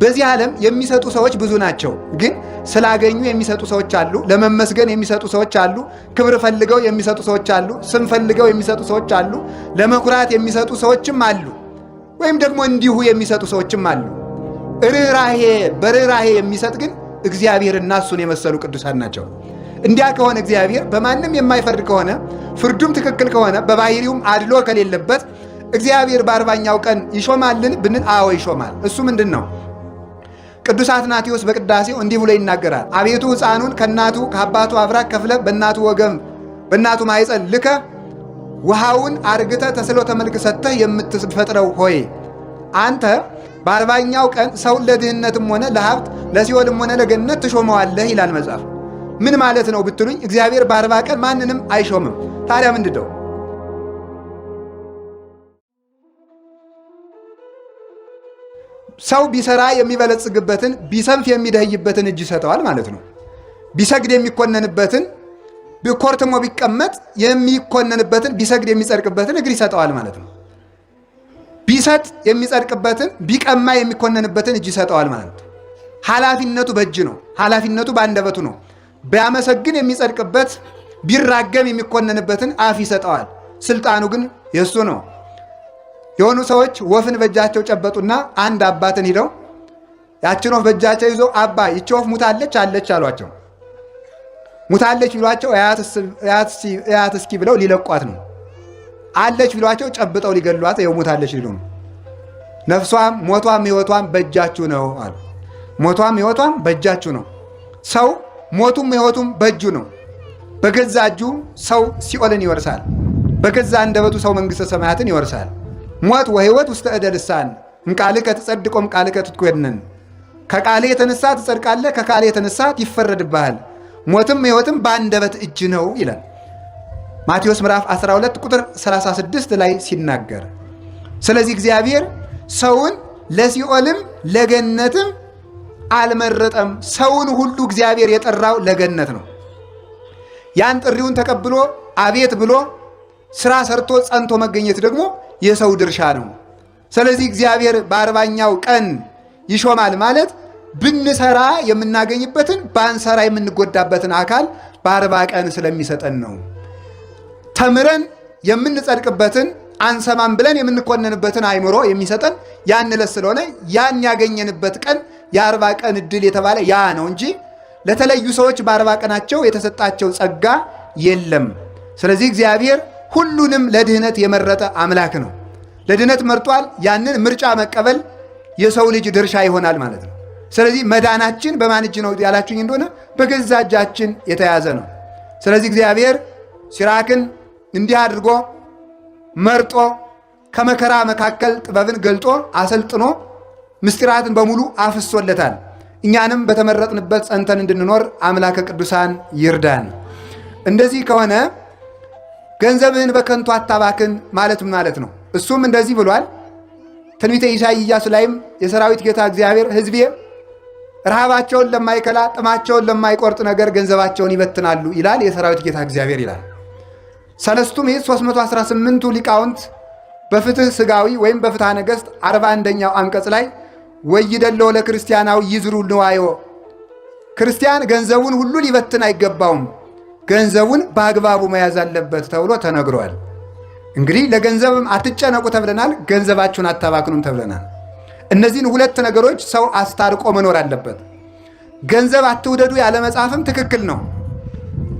በዚህ ዓለም የሚሰጡ ሰዎች ብዙ ናቸው። ግን ስላገኙ የሚሰጡ ሰዎች አሉ። ለመመስገን የሚሰጡ ሰዎች አሉ። ክብር ፈልገው የሚሰጡ ሰዎች አሉ። ስም ፈልገው የሚሰጡ ሰዎች አሉ። ለመኩራት የሚሰጡ ሰዎችም አሉ። ወይም ደግሞ እንዲሁ የሚሰጡ ሰዎችም አሉ። በርኅራኄ የሚሰጥ ግን እግዚአብሔርና እሱን የመሰሉ ቅዱሳን ናቸው። እንዲያ ከሆነ እግዚአብሔር በማንም የማይፈርድ ከሆነ ፍርዱም ትክክል ከሆነ በባሕሪውም አድሎ ከሌለበት እግዚአብሔር በ40ኛው ቀን ይሾማልን ብንል አዎ ይሾማል። እሱ ምንድን ነው? ቅዱስ አትናቴዎስ በቅዳሴው እንዲህ ብሎ ይናገራል። አቤቱ ሕፃኑን ከእናቱ ከአባቱ አብራክ ከፍለ በእናቱ ወገን በእናቱ ማኅፀን ልከ ውሃውን አርግተ ተስሎተ መልክ ሰጥተህ የምትፈጥረው ሆይ አንተ በ40ኛው ቀን ሰውን ለድህነትም ሆነ ለሀብት ለሲኦልም ሆነ ለገነት ትሾመዋለህ ይላል መጽሐፍ። ምን ማለት ነው ብትሉኝ፣ እግዚአብሔር በ40 ቀን ማንንም አይሾምም። ታዲያ ምንድን ነው? ሰው ቢሰራ የሚበለጽግበትን ቢሰንፍ የሚደህይበትን እጅ ይሰጠዋል ማለት ነው። ቢሰግድ የሚኮነንበትን ኮርትሞ ቢቀመጥ የሚኮነንበትን ቢሰግድ የሚጸድቅበትን እግር ይሰጠዋል ማለት ነው። ቢሰጥ የሚጸድቅበትን ቢቀማ የሚኮነንበትን እጅ ይሰጠዋል ማለት ነው። ኃላፊነቱ በእጅ ነው። ኃላፊነቱ በአንደበቱ ነው። ቢያመሰግን የሚጸድቅበት ቢራገም የሚኮነንበትን አፍ ይሰጠዋል። ስልጣኑ ግን የእሱ ነው። የሆኑ ሰዎች ወፍን በእጃቸው ጨበጡና አንድ አባትን ሂደው ያችን ወፍ በእጃቸው ይዞ አባ ይቺ ወፍ ሙታለች አለች አሏቸው። ሙታለች ቢሏቸው እያት እስኪ ብለው ሊለቋት ነው። አለች ቢሏቸው ጨብጠው ሊገሏት ይኸው ሙታለች ሊሉ ነው። ነፍሷም ሞቷም ሕይወቷም በእጃችሁ ነው አሉ። ሞቷም ሕይወቷም በእጃችሁ ነው። ሰው ሞቱም ሕይወቱም በእጁ ነው። በገዛ እጁ ሰው ሲኦልን ይወርሳል። በገዛ አንደበቱ ሰው መንግሥተ ሰማያትን ይወርሳል። ሞት ወሕይወት ውስተ እደ ልሳን እምቃልከ ትጸድቅ ወእምቃልከ ትትኮነን። ከቃልህ የተነሳ ትጸድቃለህ፣ ከቃልህ የተነሳ ይፈረድብሃል። ሞትም ሕይወትም በአንደበት እጅ ነው ይላል ማቴዎስ ምዕራፍ 12 ቁጥር 36 ላይ ሲናገር። ስለዚህ እግዚአብሔር ሰውን ለሲኦልም ለገነትም አልመረጠም። ሰውን ሁሉ እግዚአብሔር የጠራው ለገነት ነው። ያን ጥሪውን ተቀብሎ አቤት ብሎ ስራ ሰርቶ ጸንቶ መገኘት ደግሞ የሰው ድርሻ ነው። ስለዚህ እግዚአብሔር በ40ኛው ቀን ይሾማል ማለት ብንሰራ የምናገኝበትን ባንሰራ የምንጎዳበትን አካል በ40 ቀን ስለሚሰጠን ነው። ተምረን የምንጸድቅበትን አንሰማም ብለን የምንኮነንበትን አይምሮ የሚሰጠን ያን ዕለት ስለሆነ ያን ያገኘንበት ቀን የ40 ቀን ዕድል የተባለ ያ ነው እንጂ ለተለዩ ሰዎች በ40 ቀናቸው የተሰጣቸው ጸጋ የለም። ስለዚህ እግዚአብሔር ሁሉንም ለድህነት የመረጠ አምላክ ነው። ለድህነት መርጧል። ያንን ምርጫ መቀበል የሰው ልጅ ድርሻ ይሆናል ማለት ነው። ስለዚህ መዳናችን በማን እጅ ነው ያላችሁኝ እንደሆነ በገዛ እጃችን የተያዘ ነው። ስለዚህ እግዚአብሔር ሲራክን እንዲህ አድርጎ መርጦ ከመከራ መካከል ጥበብን ገልጦ አሰልጥኖ ምስጢራትን በሙሉ አፍሶለታል። እኛንም በተመረጥንበት ጸንተን እንድንኖር አምላከ ቅዱሳን ይርዳን። እንደዚህ ከሆነ ገንዘብህን በከንቱ አታባክን ማለት ነው። እሱም እንደዚህ ብሏል። ትንቢተ ኢሳይያስ ላይም የሰራዊት ጌታ እግዚአብሔር ሕዝቤ ረሃባቸውን ለማይከላ ጥማቸውን ለማይቆርጥ ነገር ገንዘባቸውን ይበትናሉ ይላል የሰራዊት ጌታ እግዚአብሔር ይላል። ሰለስቱ ምዕት 318ቱ ሊቃውንት በፍትህ ሥጋዊ ወይም በፍትሐ ነገሥት 41ኛው አንቀጽ ላይ ወይደለው ለክርስቲያናዊ ይዝሩ ንዋዮ፣ ክርስቲያን ገንዘቡን ሁሉ ሊበትን አይገባውም፣ ገንዘቡን በአግባቡ መያዝ አለበት ተብሎ ተነግሯል። እንግዲህ ለገንዘብም አትጨነቁ ተብለናል፣ ገንዘባችሁን አታባክኑም ተብለናል። እነዚህን ሁለት ነገሮች ሰው አስታርቆ መኖር አለበት። ገንዘብ አትውደዱ ያለ መጽሐፍም ትክክል ነው።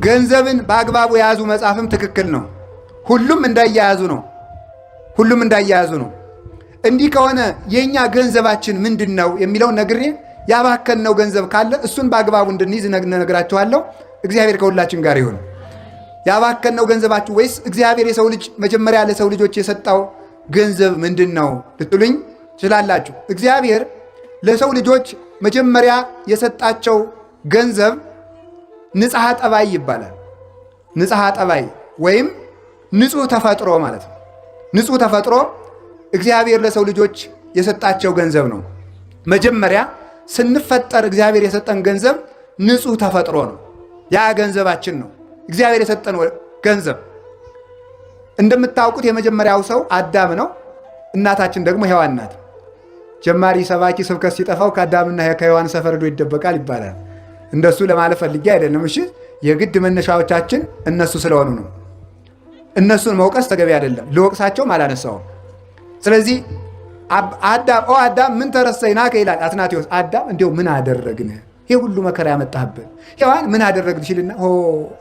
ገንዘብን በአግባቡ የያዙ መጽሐፍም ትክክል ነው። ሁሉም እንዳያያዙ ነው። እንዲህ ከሆነ የኛ ገንዘባችን ምንድን ነው የሚለውን ነግሬ ያባከነው ገንዘብ ካለ እሱን በአግባቡ እንድንይዝ ነግራችኋለሁ። እግዚአብሔር ከሁላችን ጋር ይሁን። ያባከነው ገንዘባችሁ ወይስ እግዚአብሔር የሰው ልጅ መጀመሪያ ለሰው ልጆች የሰጠው ገንዘብ ምንድን ነው ልትሉኝ ትችላላችሁ። እግዚአብሔር ለሰው ልጆች መጀመሪያ የሰጣቸው ገንዘብ ንጽሐ ጠባይ ይባላል። ንጽሐ ጠባይ ወይም ንጹህ ተፈጥሮ ማለት ነው። ንጹህ ተፈጥሮ እግዚአብሔር ለሰው ልጆች የሰጣቸው ገንዘብ ነው። መጀመሪያ ስንፈጠር እግዚአብሔር የሰጠን ገንዘብ ንጹህ ተፈጥሮ ነው። ያ ገንዘባችን ነው፣ እግዚአብሔር የሰጠን ገንዘብ። እንደምታውቁት የመጀመሪያው ሰው አዳም ነው። እናታችን ደግሞ ሔዋን ናት። ጀማሪ ሰባኪ ስብከት ሲጠፋው ከአዳምና ከሔዋን ሰፈር ሄዶ ይደበቃል ይባላል። እንደሱ ለማለት ፈልጌ አይደለም። እሺ የግድ መነሻዎቻችን እነሱ ስለሆኑ ነው። እነሱን መውቀስ ተገቢ አይደለም። ልወቅሳቸውም አላነሳውም። ስለዚህ አዳም ምን ተረሰይናከ ይላል አትናቴዎስ። አዳም እንዲያው ምን አደረግን? ይህ ሁሉ መከራ ያመጣህብን። ሔዋን ምን አደረግን ሲልና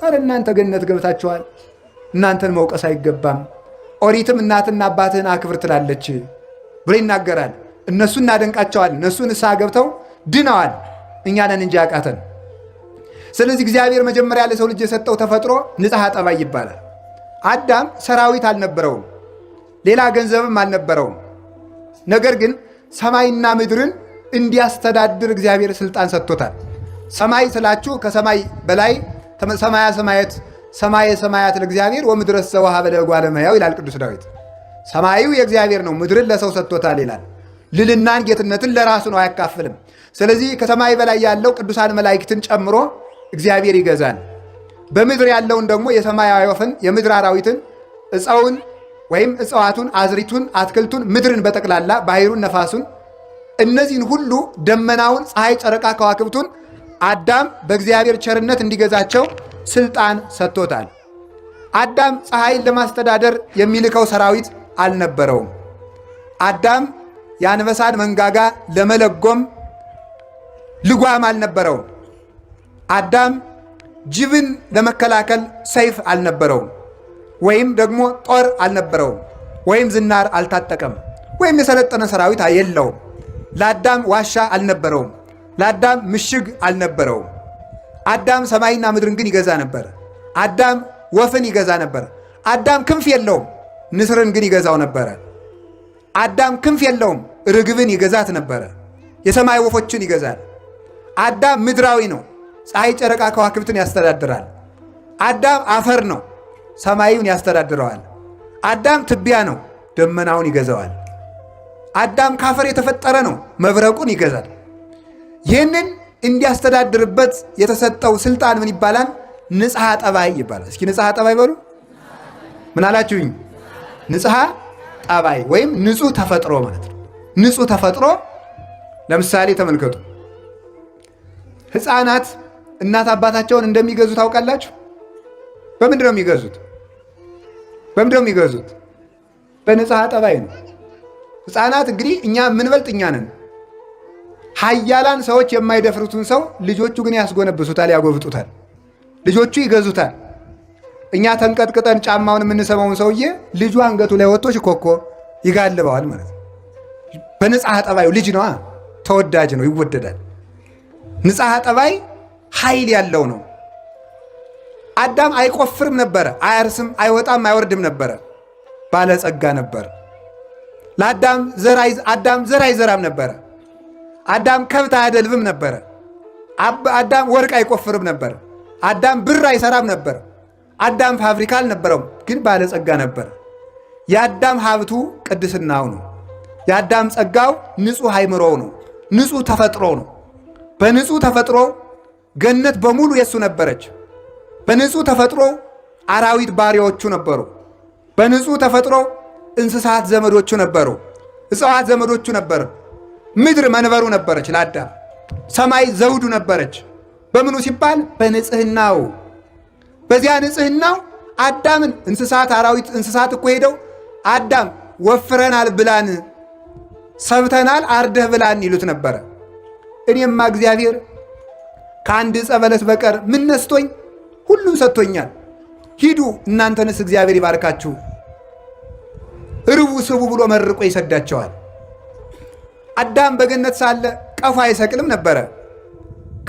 ኧረ እናንተ ገነት ገብታችኋል፣ እናንተን መውቀስ አይገባም። ኦሪትም እናትና አባትህን አክብር ትላለች ብሎ ይናገራል። እነሱ እናደንቃቸዋል። እነሱ ንስሐ ገብተው ድነዋል። እኛ ነን እንጂ ያቃተን። ስለዚህ እግዚአብሔር መጀመሪያ ለሰው ልጅ የሰጠው ተፈጥሮ ንጽሐ ጠባይ ይባላል። አዳም ሰራዊት አልነበረውም፣ ሌላ ገንዘብም አልነበረውም። ነገር ግን ሰማይና ምድርን እንዲያስተዳድር እግዚአብሔር ስልጣን ሰጥቶታል። ሰማይ ስላችሁ ከሰማይ በላይ ሰማየ ሰማያት ለእግዚአብሔር ወምድረስ ዘወሀበ ለእጓለ እመሕያው ይላል ቅዱስ ዳዊት። ሰማዩ የእግዚአብሔር ነው፣ ምድርን ለሰው ሰጥቶታል ይላል። ልልናን ጌትነትን ለራሱ ነው፣ አያካፍልም። ስለዚህ ከሰማይ በላይ ያለው ቅዱሳን መላእክትን ጨምሮ እግዚአብሔር ይገዛል። በምድር ያለውን ደግሞ የሰማይ ወፍን፣ የምድር አራዊትን፣ እፀውን ወይም እጽዋቱን፣ አዝሪቱን፣ አትክልቱን፣ ምድርን በጠቅላላ ባሕሩን፣ ነፋሱን፣ እነዚህን ሁሉ ደመናውን፣ ፀሐይ፣ ጨረቃ፣ ከዋክብቱን አዳም በእግዚአብሔር ቸርነት እንዲገዛቸው ስልጣን ሰጥቶታል። አዳም ፀሐይን ለማስተዳደር የሚልከው ሰራዊት አልነበረውም። አዳም የአንበሳን መንጋጋ ለመለጎም ልጓም አልነበረውም። አዳም ጅብን ለመከላከል ሰይፍ አልነበረውም፣ ወይም ደግሞ ጦር አልነበረውም፣ ወይም ዝናር አልታጠቀም፣ ወይም የሰለጠነ ሰራዊት የለውም። ለአዳም ዋሻ አልነበረውም። ለአዳም ምሽግ አልነበረውም። አዳም ሰማይና ምድርን ግን ይገዛ ነበር። አዳም ወፍን ይገዛ ነበር። አዳም ክንፍ የለውም፣ ንስርን ግን ይገዛው ነበረ። አዳም ክንፍ የለውም፣ ርግብን ይገዛት ነበረ። የሰማይ ወፎችን ይገዛል። አዳም ምድራዊ ነው፣ ፀሐይ፣ ጨረቃ፣ ከዋክብትን ያስተዳድራል። አዳም አፈር ነው፣ ሰማዩን ያስተዳድረዋል። አዳም ትቢያ ነው፣ ደመናውን ይገዛዋል። አዳም ካፈር የተፈጠረ ነው፣ መብረቁን ይገዛል። ይህንን እንዲያስተዳድርበት የተሰጠው ስልጣን ምን ይባላል? ንጽሐ ጠባይ ይባላል። እስኪ ንጽሐ ጠባይ በሉ። ምን አላችሁኝ? ንጽሐ ጠባይ ወይም ንጹህ ተፈጥሮ ማለት ነው። ንጹህ ተፈጥሮ ለምሳሌ ተመልከቱ። ሕፃናት እናት አባታቸውን እንደሚገዙ ታውቃላችሁ? በምንድን ነው የሚገዙት? በምንድን ነው የሚገዙት? በንጽሐ ጠባይ ነው። ሕፃናት እንግዲህ እኛ የምንበልጥ እኛ ነን። ኃያላን ሰዎች የማይደፍሩትን ሰው ልጆቹ ግን ያስጎነብሱታል፣ ያጎብጡታል። ልጆቹ ይገዙታል። እኛ ተንቀጥቅጠን ጫማውን የምንሰማውን ሰውዬ ልጁ አንገቱ ላይ ወጥቶ ሽኮኮ ይጋልበዋል ማለት ነው። በንጽሐ ጠባዩ ልጅ ነዋ፣ ተወዳጅ ነው፣ ይወደዳል። ንጽሐ ጠባይ ኃይል ያለው ነው። አዳም አይቆፍርም ነበረ፣ አያርስም፣ አይወጣም፣ አይወርድም ነበረ፣ ባለጸጋ ነበር። ለአዳም ዘር አይዘራም ነበረ። አዳም ከብት አያደልብም ነበረ። አዳም ወርቅ አይቆፍርም ነበር። አዳም ብር አይሰራም ነበር። አዳም ፋብሪካ አልነበረውም፣ ግን ባለጸጋ ነበር። የአዳም ሀብቱ ቅድስናው ነው። የአዳም ጸጋው ንጹሕ አይምሮው ነው፣ ንጹሕ ተፈጥሮ ነው። በንጹሕ ተፈጥሮ ገነት በሙሉ የሱ ነበረች። በንጹሕ ተፈጥሮ አራዊት ባሪያዎቹ ነበሩ። በንጹሕ ተፈጥሮ እንስሳት ዘመዶቹ ነበሩ፣ እጽዋት ዘመዶቹ ነበሩ። ምድር መንበሩ ነበረች ለአዳም። ሰማይ ዘውዱ ነበረች። በምኑ ሲባል በንጽህናው። በዚያ ንጽህናው አዳምን እንስሳት እኮ ሄደው አዳም ወፍረናል ብላን፣ ሰብተናል አርደህ ብላን ይሉት ነበረ። እኔማ እግዚአብሔር ከአንድ ዕፀ በለስ በቀር ምን ነስቶኝ? ሁሉም ሰጥቶኛል። ሂዱ እናንተንስ እግዚአብሔር ይባርካችሁ፣ ርቡ ስቡ ብሎ መርቆ ይሰዳቸዋል። አዳም በገነት ሳለ ቀፎ አይሰቅልም ነበረ።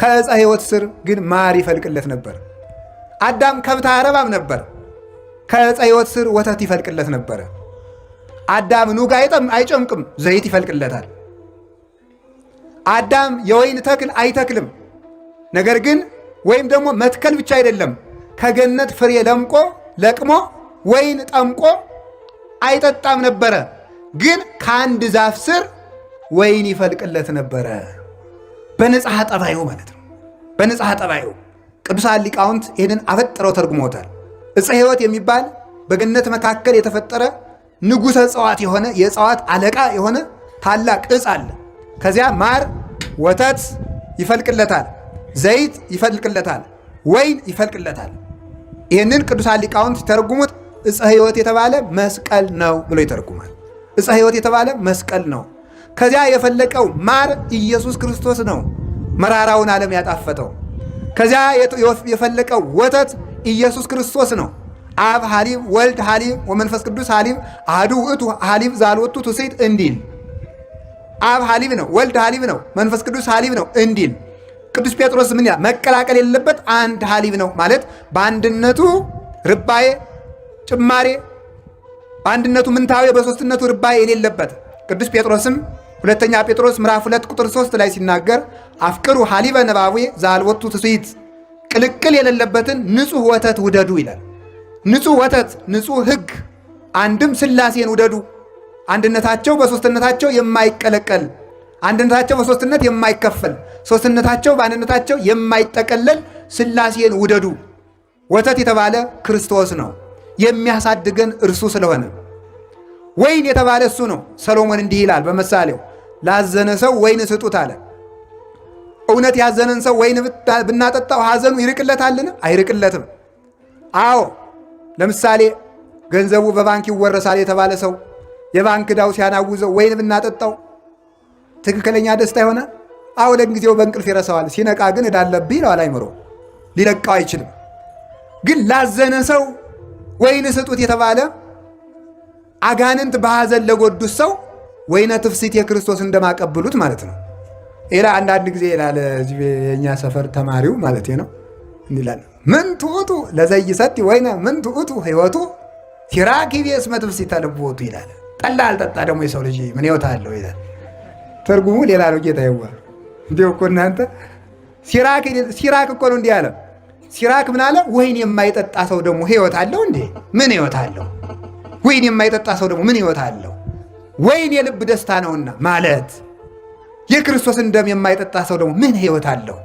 ከዕፀ ሕይወት ስር ግን ማር ይፈልቅለት ነበር። አዳም ከብት አያረባም ነበር። ከዕፀ ሕይወት ስር ወተት ይፈልቅለት ነበረ። አዳም ኑግ አይጨምቅም፣ ዘይት ይፈልቅለታል። አዳም የወይን ተክል አይተክልም። ነገር ግን ወይም ደግሞ መትከል ብቻ አይደለም፣ ከገነት ፍሬ ለቅሞ ወይን ጠምቆ አይጠጣም ነበረ። ግን ከአንድ ዛፍ ስር ወይን ይፈልቅለት ነበረ። በንጽሐ ጠባዩ ማለት ነው። በንጽሐ ጠባዩ ቅዱሳን ሊቃውንት ይህንን አበጥረው ተርጉመውታል። ዕፀ ሕይወት የሚባል በገነት መካከል የተፈጠረ ንጉሠ እጽዋት የሆነ የእጽዋት አለቃ የሆነ ታላቅ ዕፅ አለ። ከዚያ ማር ወተት ይፈልቅለታል፣ ዘይት ይፈልቅለታል፣ ወይን ይፈልቅለታል። ይህንን ቅዱሳን ሊቃውንት ሲተረጉሙት ዕፀ ሕይወት የተባለ መስቀል ነው ብሎ ይተረጉማል። ዕፀ ሕይወት የተባለ መስቀል ነው። ከዚያ የፈለቀው ማር ኢየሱስ ክርስቶስ ነው፣ መራራውን ዓለም ያጣፈጠው። ከዚያ የፈለቀው ወተት ኢየሱስ ክርስቶስ ነው። አብ ሐሊብ ወልድ ሐሊብ ወመንፈስ ቅዱስ ሐሊብ አሐዱ ውእቱ ሐሊብ ዛልወቱ ትውስት እንዲል አብ ሐሊብ ነው፣ ወልድ ሐሊብ ነው፣ መንፈስ ቅዱስ ሐሊብ ነው እንዲል ቅዱስ ጴጥሮስ ምን ያ መቀላቀል የሌለበት አንድ ሐሊብ ነው ማለት በአንድነቱ ርባዬ ጭማሬ፣ በአንድነቱ ምንታዌ በሦስትነቱ ርባዬ የሌለበት ቅዱስ ጴጥሮስም ሁለተኛ ጴጥሮስ ምዕራፍ 2 ቁጥር 3 ላይ ሲናገር አፍቅሩ ሐሊበ ነባቤ ዛልወቱ ትስይት ቅልቅል የሌለበትን ንጹሕ ወተት ውደዱ ይላል። ንጹሕ ወተት ንጹሕ ሕግ አንድም ሥላሴን ውደዱ። አንድነታቸው በሦስትነታቸው የማይቀለቀል አንድነታቸው በሦስትነት የማይከፈል ሦስትነታቸው በአንድነታቸው የማይጠቀለል ሥላሴን ውደዱ። ወተት የተባለ ክርስቶስ ነው የሚያሳድገን እርሱ ስለሆነ። ወይን የተባለ እሱ ነው። ሰሎሞን እንዲህ ይላል በምሳሌው ላዘነ ሰው ወይን ስጡት አለ። እውነት ያዘነን ሰው ወይን ብናጠጣው ሐዘኑ ይርቅለታልን? አይርቅለትም። አዎ ለምሳሌ ገንዘቡ በባንክ ይወረሳል የተባለ ሰው የባንክ ዕዳው ሲያናውዘው ወይን ብናጠጣው ትክክለኛ ደስታ ይሆናል? አዎ ለጊዜው በእንቅልፍ ይረሳዋል። ሲነቃ ግን ዕዳ አለብኝ ይለዋል። አይምሮ ሊለቃው አይችልም። ግን ላዘነ ሰው ወይን ስጡት የተባለ አጋንንት በሐዘን ለጎዱት ሰው ወይነ ትፍሲት የክርስቶስ እንደማቀብሉት ማለት ነው። ሌላ አንዳንድ ጊዜ ይላል የእኛ ሰፈር ተማሪው ማለት ነው እንዲላል ምን ትዑቱ ለዘይሰቲ ወይነ ምን ትዑቱ ሕይወቱ ሲራክ ቤስመ ትፍሲተ ልቦቱ ይላል። ጠላ አልጠጣ ደግሞ የሰው ልጅ ምን ሕይወት አለው ይላል። ትርጉሙ ሌላ ነው። ጌታ ይዋል እንዲሁ እኮ እናንተ ሲራክ እኮ ነው እንዲህ አለ። ሲራክ ምን አለ? ወይን የማይጠጣ ሰው ደግሞ ሕይወት አለው እንዴ? ምን ሕይወት አለው? ወይን የማይጠጣ ሰው ደግሞ ምን ሕይወት አለው? ወይን የልብ ደስታ ነውና ማለት የክርስቶስን ደም የማይጠጣ ሰው ደግሞ ምን ሕይወት አለው?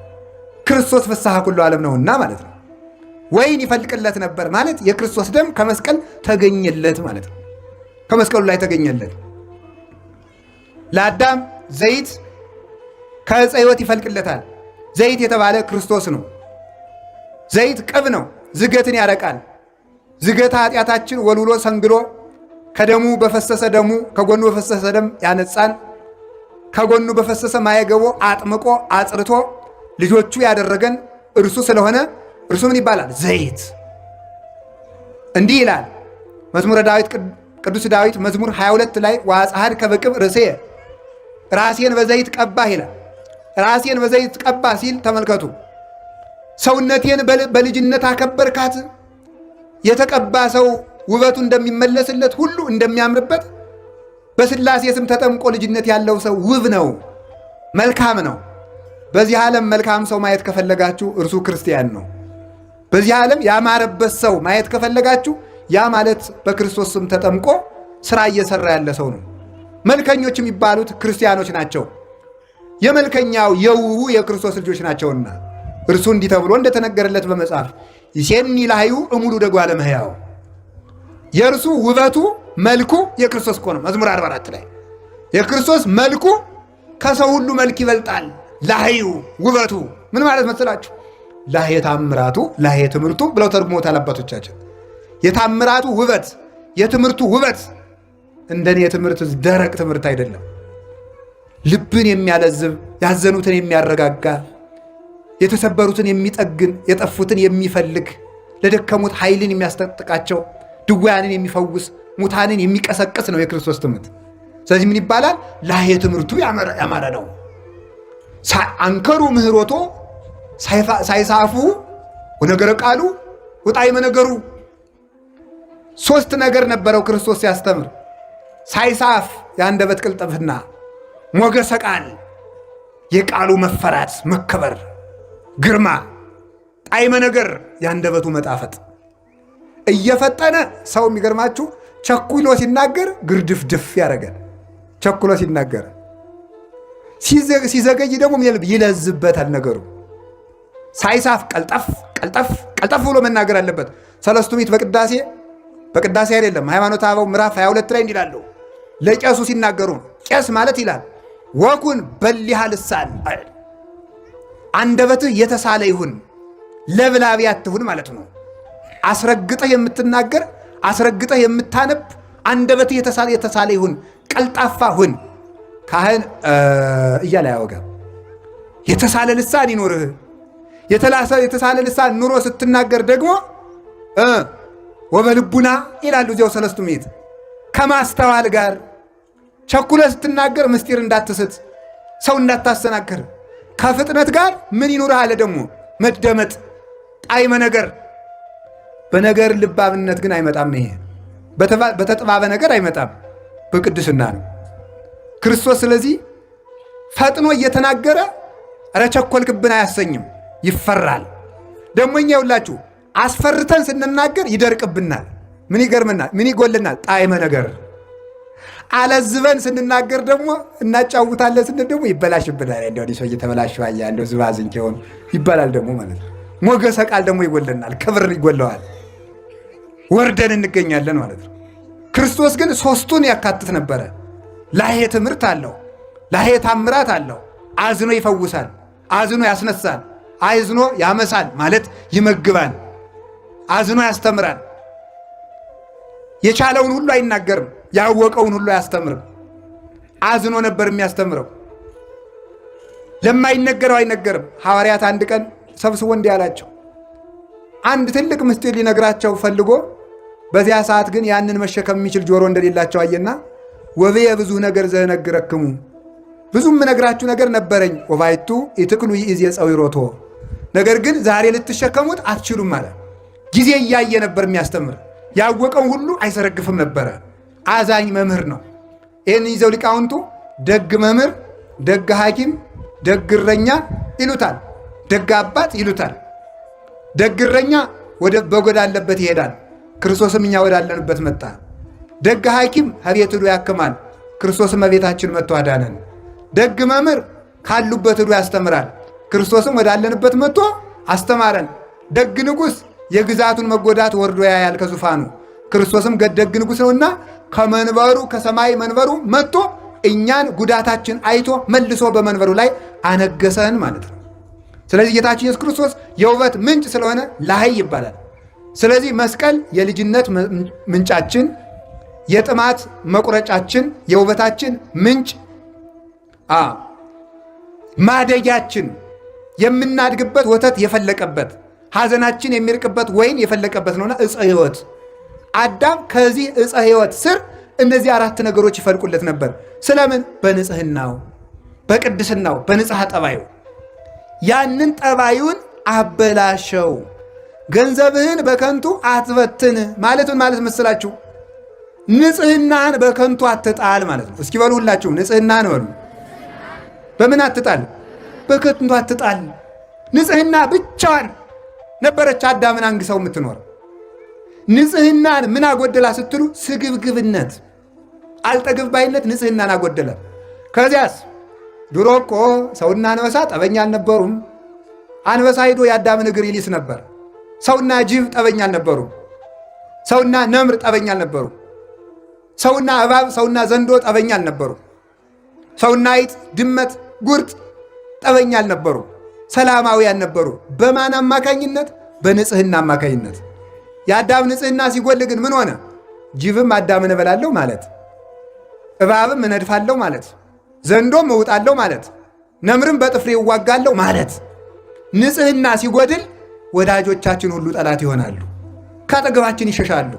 ክርስቶስ ፍስሐ ኩሉ ዓለም ነውና ማለት ነው። ወይን ይፈልቅለት ነበር ማለት የክርስቶስ ደም ከመስቀል ተገኘለት ማለት ነው። ከመስቀሉ ላይ ተገኘለት። ለአዳም ዘይት ከዕፀ ሕይወት ይፈልቅለታል። ዘይት የተባለ ክርስቶስ ነው። ዘይት ቅብ ነው፣ ዝገትን ያረቃል። ዝገት ኃጢአታችን ወልውሎ ሰንግሎ ከደሙ በፈሰሰ ደሙ ከጎኑ በፈሰሰ ደም ያነጻን። ከጎኑ በፈሰሰ ማየገቦ አጥምቆ አጽርቶ ልጆቹ ያደረገን እርሱ ስለሆነ እርሱ ምን ይባላል? ዘይት። እንዲህ ይላል መዝሙረ ዳዊት ቅዱስ ዳዊት መዝሙር 22 ላይ ወአጽሐድ ከበቅብ ርእሴ ራሴን በዘይት ቀባህ ይላል። ራሴን በዘይት ቀባ ሲል ተመልከቱ። ሰውነቴን በልጅነት አከበርካት። የተቀባ ሰው ውበቱ እንደሚመለስለት ሁሉ እንደሚያምርበት በሥላሴ ስም ተጠምቆ ልጅነት ያለው ሰው ውብ ነው፣ መልካም ነው። በዚህ ዓለም መልካም ሰው ማየት ከፈለጋችሁ እርሱ ክርስቲያን ነው። በዚህ ዓለም ያማረበት ሰው ማየት ከፈለጋችሁ ያ ማለት በክርስቶስ ስም ተጠምቆ ሥራ እየሠራ ያለ ሰው ነው። መልከኞች የሚባሉት ክርስቲያኖች ናቸው። የመልከኛው የውቡ የክርስቶስ ልጆች ናቸውና እርሱ እንዲህ ተብሎ እንደተነገረለት በመጽሐፍ ይሴኒ ላህዩ እሙሉ ደጓ ለመሕያው የእርሱ ውበቱ መልኩ የክርስቶስ እኮ ነው። መዝሙር 44 ላይ የክርስቶስ መልኩ ከሰው ሁሉ መልክ ይበልጣል። ላህዩ ውበቱ ምን ማለት መሰላችሁ? ላሄ ታምራቱ ላሄ ትምህርቱ ብለው ተርጉመውታል አባቶቻችን። የታምራቱ ውበት የትምህርቱ ውበት እንደኔ የትምህርት ደረቅ ትምህርት አይደለም። ልብን የሚያለዝብ ያዘኑትን የሚያረጋጋ የተሰበሩትን የሚጠግን የጠፉትን የሚፈልግ ለደከሙት ኃይልን የሚያስጠጥቃቸው ድውያንን የሚፈውስ ሙታንን የሚቀሰቅስ ነው የክርስቶስ ትምህርት። ስለዚህ ምን ይባላል? ላሄ ትምህርቱ ያማረ ነው። አንከሩ ምህሮቶ ሳይሳፉ ወነገረ ቃሉ ወጣዕመ ነገሩ። ሶስት ነገር ነበረው ክርስቶስ ሲያስተምር። ሳይሳፍ የአንደበት ቅልጥፍና፣ ሞገሰ ቃል የቃሉ መፈራት መከበር ግርማ፣ ጣዕመ ነገር የአንደበቱ መጣፈጥ። እየፈጠነ ሰው የሚገርማችሁ ቸኩሎ ሲናገር ግርድፍድፍ ያደርጋል። ቸኩሎ ሲናገር ሲዘገይ ደግሞ ይለዝበታል ነገሩ። ሳይሳፍ ቀልጠፍ ቀልጠፍ ቀልጠፍ ብሎ መናገር አለበት። ሰለስቱ ምዕት በቅዳሴ አይደለም ሃይማኖተ አበው ምዕራፍ 22 ላይ እንዲላለው ለቄሱ ሲናገሩ ቄስ ማለት ይላል ወኩን በሊሃ ልሳን አንደበትህ የተሳለ ይሁን፣ ለብላቢ አትሁን ማለት ነው። አስረግጠህ የምትናገር አስረግጠህ የምታነብ አንደበትህ የተሳለ ይሁን፣ ቀልጣፋ ሁን። ካህን እያለ አያወጋም። የተሳለ ልሳን ይኖርህ። የተሳለ ልሳን ኑሮ ስትናገር ደግሞ ወበልቡና ይላሉ እዚያው ሰለስቱ ምዕት ከማስተዋል ጋር ቸኩለ ስትናገር ምስጢር እንዳትስት፣ ሰው እንዳታሰናክር። ከፍጥነት ጋር ምን ይኑርህ አለ ደግሞ መደመጥ፣ ጣዕመ ነገር። በነገር ልባብነት ግን አይመጣም። ይሄ በተጥባበ ነገር አይመጣም፣ በቅድስና ነው ክርስቶስ። ስለዚህ ፈጥኖ እየተናገረ ኧረ ቸኮልክብን አያሰኝም፣ ይፈራል። ደግሞ እኛ ይውላችሁ አስፈርተን ስንናገር ይደርቅብናል። ምን ይገርምናል? ምን ይጎልናል? ጣዕመ ነገር። አለዝበን ስንናገር ደግሞ እናጫውታለን ስንል ደግሞ ይበላሽብናል። እንደው ሰው እየተበላሸው አያ እንደው ዝባዝንኬ ሆኖ ይባላል ደግሞ ማለት ነው። ሞገሰ ቃል ደግሞ ይጎለናል፣ ክብር ይጎለዋል፣ ወርደን እንገኛለን ማለት ነው። ክርስቶስ ግን ሶስቱን ያካትት ነበረ። ላሄ ትምህርት አለው፣ ላሄ ታምራት አለው። አዝኖ ይፈውሳል፣ አዝኖ ያስነሳል፣ አዝኖ ያመሳል ማለት ይመግባል፣ አዝኖ ያስተምራል። የቻለውን ሁሉ አይናገርም፣ ያወቀውን ሁሉ አያስተምርም። አዝኖ ነበር የሚያስተምረው፣ ለማይነገረው አይነገርም። ሐዋርያት አንድ ቀን ሰብስቦ እንዲህ አላቸው። አንድ ትልቅ ምስጢር ሊነግራቸው ፈልጎ በዚያ ሰዓት ግን ያንን መሸከም የሚችል ጆሮ እንደሌላቸው አየና ወብየ ብዙ ነገር ዘነግረክሙ፣ ብዙ የምነግራችሁ ነገር ነበረኝ። ወባይቱ ኢትክሉ ይእዜ ጸዊሮቶ፣ ነገር ግን ዛሬ ልትሸከሙት አትችሉም አለ። ጊዜ እያየ ነበር የሚያስተምር፣ ያወቀውን ሁሉ አይሰረግፍም ነበረ። አዛኝ መምህር ነው። ይህን ይዘው ሊቃውንቱ ደግ መምህር፣ ደግ ሐኪም፣ ደግ እረኛ ይሉታል፣ ደግ አባት ይሉታል። ደግ እረኛ በጎዳለበት ይሄዳል፣ ክርስቶስም እኛ ወዳለንበት መጣ። ደግ ሐኪም ከቤት ሄዶ ያክማል፣ ክርስቶስም በቤታችን መጥቶ አዳነን። ደግ መምህር ካሉበት ሄዶ ያስተምራል፣ ክርስቶስም ወዳለንበት መጥቶ አስተማረን። ደግ ንጉሥ የግዛቱን መጎዳት ወርዶ ያያል ከዙፋኑ፣ ክርስቶስም ደግ ንጉሥ ነውና ከመንበሩ ከሰማይ መንበሩ መጥቶ እኛን ጉዳታችን አይቶ መልሶ በመንበሩ ላይ አነገሰን ማለት ነው። ስለዚህ ጌታችን ኢየሱስ ክርስቶስ የውበት ምንጭ ስለሆነ ላህይ ይባላል። ስለዚህ መስቀል የልጅነት ምንጫችን፣ የጥማት መቁረጫችን፣ የውበታችን ምንጭ፣ ማደጊያችን፣ የምናድግበት ወተት የፈለቀበት፣ ሐዘናችን የሚርቅበት ወይን የፈለቀበት ነውና ዕፀ ሕይወት። አዳም ከዚህ ዕፀ ሕይወት ስር እነዚህ አራት ነገሮች ይፈልቁለት ነበር። ስለምን? በንጽህናው፣ በቅድስናው፣ በንጽሐ ጠባዩ። ያንን ጠባዩን አበላሸው። ገንዘብህን በከንቱ አትበትን ማለቱን ማለት መስላችሁ ንጽህናህን በከንቱ አትጣል ማለት ነው። እስኪ በሉ ሁላችሁ ንጽህናህን በሉ። በምን አትጣል? በከንቱ አትጣል። ንጽህና ብቻዋን ነበረች አዳምን አንግሰው የምትኖር። ንጽህናን ምን አጎደላ ስትሉ ስግብግብነት፣ አልጠግብ ባይነት ንጽህናን አጎደለ። ከዚያስ ድሮ እኮ ሰውና አንበሳ ጠበኛ አልነበሩም። አንበሳ ሂዶ የአዳምን እግር ይሊስ ነበር። ሰውና ጅብ ጠበኛ አልነበሩም። ሰውና ነምር ጠበኛ አልነበሩም። ሰውና እባብ፣ ሰውና ዘንዶ ጠበኛ አልነበሩም። ሰውና አይጥ፣ ድመት፣ ጉርጥ ጠበኛ አልነበሩም። ሰላማውያን ነበሩ። በማን አማካኝነት? በንጽህና አማካኝነት። የአዳም ንጽህና ሲጎል ግን ምን ሆነ? ጅብም አዳምን እበላለሁ ማለት፣ እባብም እነድፋለሁ ማለት፣ ዘንዶም እውጣለሁ ማለት፣ ነምርም በጥፍሬ እዋጋለሁ ማለት። ንጽህና ሲጎድል ወዳጆቻችን ሁሉ ጠላት ይሆናሉ፣ ከአጠገባችን ይሸሻሉ።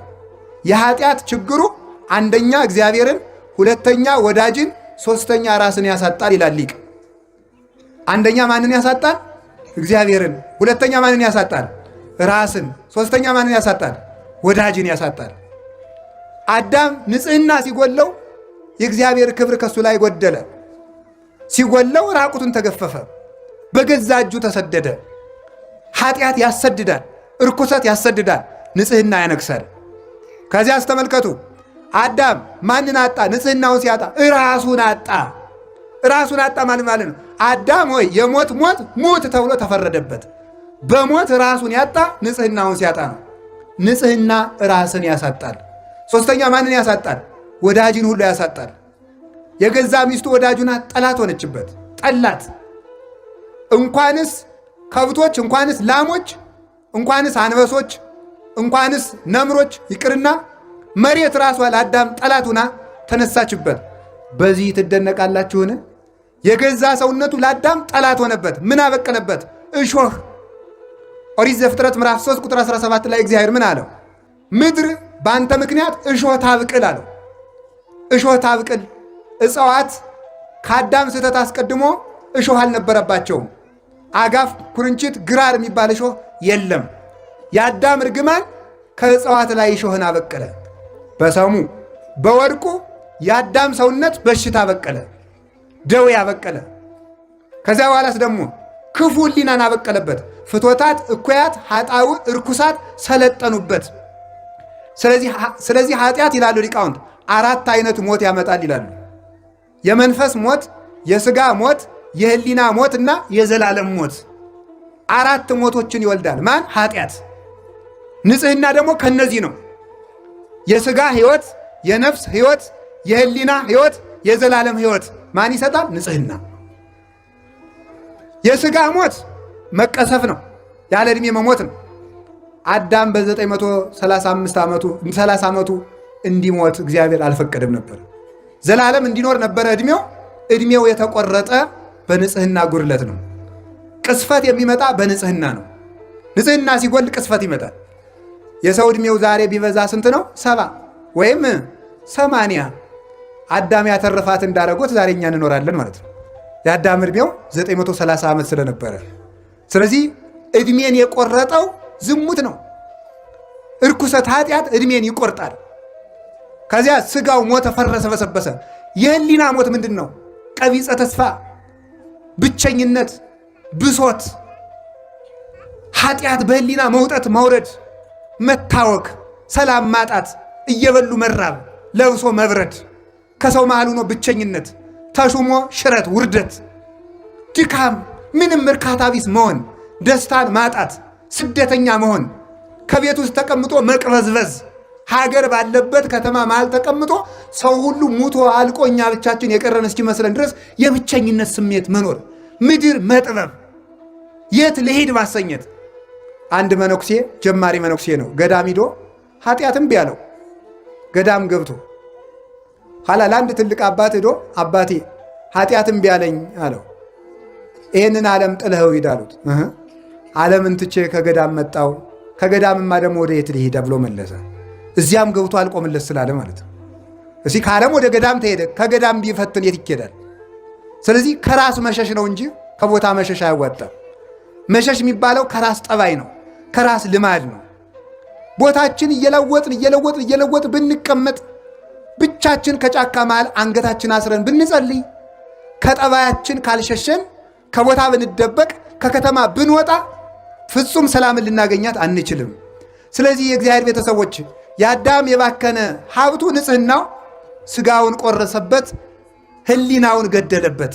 የኃጢአት ችግሩ አንደኛ እግዚአብሔርን፣ ሁለተኛ ወዳጅን፣ ሶስተኛ ራስን ያሳጣል ይላል ሊቅ። አንደኛ ማንን ያሳጣል? እግዚአብሔርን። ሁለተኛ ማንን ያሳጣል? ራስን። ሶስተኛ ማንን ያሳጣል? ወዳጅን ያሳጣል። አዳም ንጽህና ሲጎለው የእግዚአብሔር ክብር ከሱ ላይ ጎደለ። ሲጎለው ራቁቱን ተገፈፈ፣ በገዛ እጁ ተሰደደ። ኃጢአት ያሰድዳል፣ እርኩሰት ያሰድዳል፣ ንጽህና ያነግሳል። ከዚያስ ተመልከቱ፣ አዳም ማንን አጣ? ንጽህናውን ሲያጣ ራሱን አጣ። ራሱን አጣ ማለት ነው። አዳም ሆይ የሞት ሞት ሙት ተብሎ ተፈረደበት። በሞት ራሱን ያጣ ንጽህናውን ሲያጣ ነው። ንጽህና ራስን ያሳጣል። ሶስተኛ ማንን ያሳጣል? ወዳጅን ሁሉ ያሳጣል። የገዛ ሚስቱ ወዳጁና ጠላት ሆነችበት፣ ጠላት። እንኳንስ ከብቶች፣ እንኳንስ ላሞች፣ እንኳንስ አንበሶች፣ እንኳንስ ነምሮች ይቅርና መሬት ራሷ ለአዳም ጠላት ሆና ተነሳችበት። በዚህ ትደነቃላችሁን? የገዛ ሰውነቱ ለአዳም ጠላት ሆነበት። ምን አበቀለበት? እሾህ። ኦሪት ዘፍጥረት ምዕራፍ 3 ቁጥር 17 ላይ እግዚአብሔር ምን አለው? ምድር በአንተ ምክንያት እሾህ ታብቅል አለው። እሾህ ታብቅል። እጽዋት ከአዳም ስህተት አስቀድሞ እሾህ አልነበረባቸውም። አጋፍ፣ ኩርንችት፣ ግራር የሚባል እሾህ የለም። የአዳም እርግማን ከእጽዋት ላይ እሾህን አበቀለ። በሰሙ በወድቁ የአዳም ሰውነት በሽታ አበቀለ፣ ደዌ አበቀለ። ከዚያ በኋላስ ደግሞ ክፉ ሕሊናን አበቀለበት። ፍቶታት፣ እኩያት፣ ኃጣው፣ እርኩሳት ሰለጠኑበት። ስለዚህ ኃጢአት ይላሉ ሊቃውንት 4 አይነት ሞት ያመጣል ይላሉ። የመንፈስ ሞት፣ የሥጋ ሞት፣ የሕሊና ሞት እና የዘላለም ሞት። 4 ሞቶችን ይወልዳል። ማን? ኃጢአት። ንጽሕና ደግሞ ከነዚህ ነው። የሥጋ ሕይወት፣ የነፍስ ሕይወት፣ የሕሊና ሕይወት፣ የዘላለም ሕይወት ማን ይሰጣል? ንጽሕና። የሥጋ ሞት መቀሰፍ ነው፣ ያለ ዕድሜ መሞት ነው። አዳም በ935 ዓመቱ 30 ዓመቱ እንዲሞት እግዚአብሔር አልፈቀደም ነበር። ዘላለም እንዲኖር ነበረ ዕድሜው። ዕድሜው የተቆረጠ በንጽሕና ጉድለት ነው። ቅስፈት የሚመጣ በንጽሕና ነው። ንጽሕና ሲጎል ቅስፈት ይመጣል። የሰው ዕድሜው ዛሬ ቢበዛ ስንት ነው? 70 ወይም 80። አዳም ያተረፋት እንዳረጎት ዛሬ እኛ እንኖራለን ማለት ነው። የአዳም ዕድሜው 930 ዓመት ስለነበረ፣ ስለዚህ ዕድሜን የቆረጠው ዝሙት ነው። እርኩሰት፣ ኃጢአት ዕድሜን ይቆርጣል። ከዚያ ሥጋው ሞተ፣ ፈረሰ፣ በሰበሰ። የሕሊና ሞት ምንድን ነው? ቀቢጸ ተስፋ፣ ብቸኝነት፣ ብሶት፣ ኃጢአት በሕሊና መውጠት መውረድ፣ መታወክ፣ ሰላም ማጣት፣ እየበሉ መራብ፣ ለብሶ መብረድ፣ ከሰው መሃል ሆኖ ብቸኝነት፣ ተሹሞ ሽረት፣ ውርደት፣ ድካም፣ ምንም እርካታ ቢስ መሆን፣ ደስታን ማጣት፣ ስደተኛ መሆን፣ ከቤት ውስጥ ተቀምጦ መቅበዝበዝ፣ ሀገር ባለበት ከተማ መሃል ተቀምጦ ሰው ሁሉ ሙቶ አልቆ እኛ ብቻችን የቀረን እስኪመስለን ድረስ የብቸኝነት ስሜት መኖር፣ ምድር መጥበብ፣ የት ልሄድ ማሰኘት። አንድ መነኩሴ ጀማሪ መነኩሴ ነው። ገዳም ሂዶ ኃጢአትም ቢያለው ገዳም ገብቶ ኋላ ለአንድ ትልቅ አባት ሂዶ አባቴ ኃጢአትም ቢያለኝ አለው። ይህንን ዓለም ጥለኸው ሂድ አሉት። ዓለምን ትቼ ከገዳም መጣው፣ ከገዳምማ ደግሞ ወደ የት ልሄድ ብሎ መለሰ። እዚያም ገብቶ አልቆምለት ስላለ ማለት ነው። እስኪ ከዓለም ወደ ገዳም ተሄደ፣ ከገዳም ቢፈትን የት ይኬዳል? ስለዚህ ከራስ መሸሽ ነው እንጂ ከቦታ መሸሽ አያዋጣም። መሸሽ የሚባለው ከራስ ጠባይ ነው፣ ከራስ ልማድ ነው። ቦታችን እየለወጥን ብንቀመጥ፣ ብቻችን ከጫካ መሃል አንገታችን አስረን ብንጸልይ፣ ከጠባያችን ካልሸሸን፣ ከቦታ ብንደበቅ፣ ከከተማ ብንወጣ ፍጹም ሰላምን ልናገኛት አንችልም። ስለዚህ የእግዚአብሔር ቤተሰቦች የአዳም የባከነ ሀብቱ ንጽሕናው ሥጋውን ቆረሰበት፣ ሕሊናውን ገደለበት።